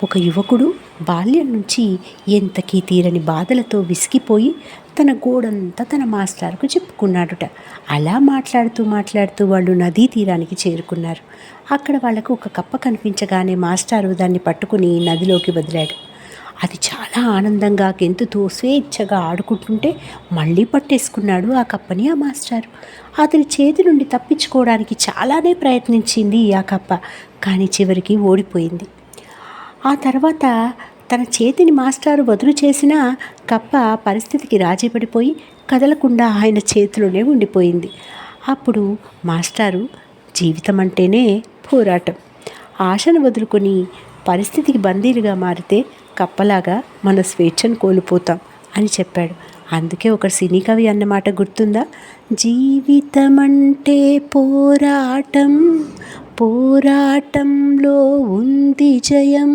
ఒక యువకుడు బాల్యం నుంచి ఎంతకీ తీరని బాధలతో విసిగిపోయి తన గోడంతా తన మాస్టారుకు చెప్పుకున్నాడుట. అలా మాట్లాడుతూ వాళ్ళు నదీ తీరానికి చేరుకున్నారు. అక్కడ వాళ్లకు ఒక కప్ప కనిపించగానే మాస్టారు దాన్ని పట్టుకుని నదిలోకి వదిలాడు. అది చాలా ఆనందంగా గెంతుతూ స్వేచ్ఛగా ఆడుకుంటుంటే మళ్ళీ పట్టేసుకున్నాడు ఆ కప్పని ఆ మాస్టారు. అతని చేతి నుండి తప్పించుకోవడానికి చాలానే ప్రయత్నించింది ఆ కప్ప, కానీ చివరికి ఓడిపోయింది. ఆ తర్వాత తన చేతిని మాస్టారు వదులు చేసిన కప్ప పరిస్థితికి రాజీపడిపోయి కదలకుండా ఆయన చేతిలోనే ఉండిపోయింది. అప్పుడు మాస్టారు జీవితం అంటేనే పోరాటం, ఆశను వదులుకొని పరిస్థితికి బందీలుగా మారితే కప్పలాగా మన స్వేచ్ఛను కోల్పోతాం అని చెప్పాడు. అందుకే ఒక సినీ కవి అన్నమాట గుర్తుందా? జీవితం అంటే పోరాటం, పోరాటంలో ఉంది జయం.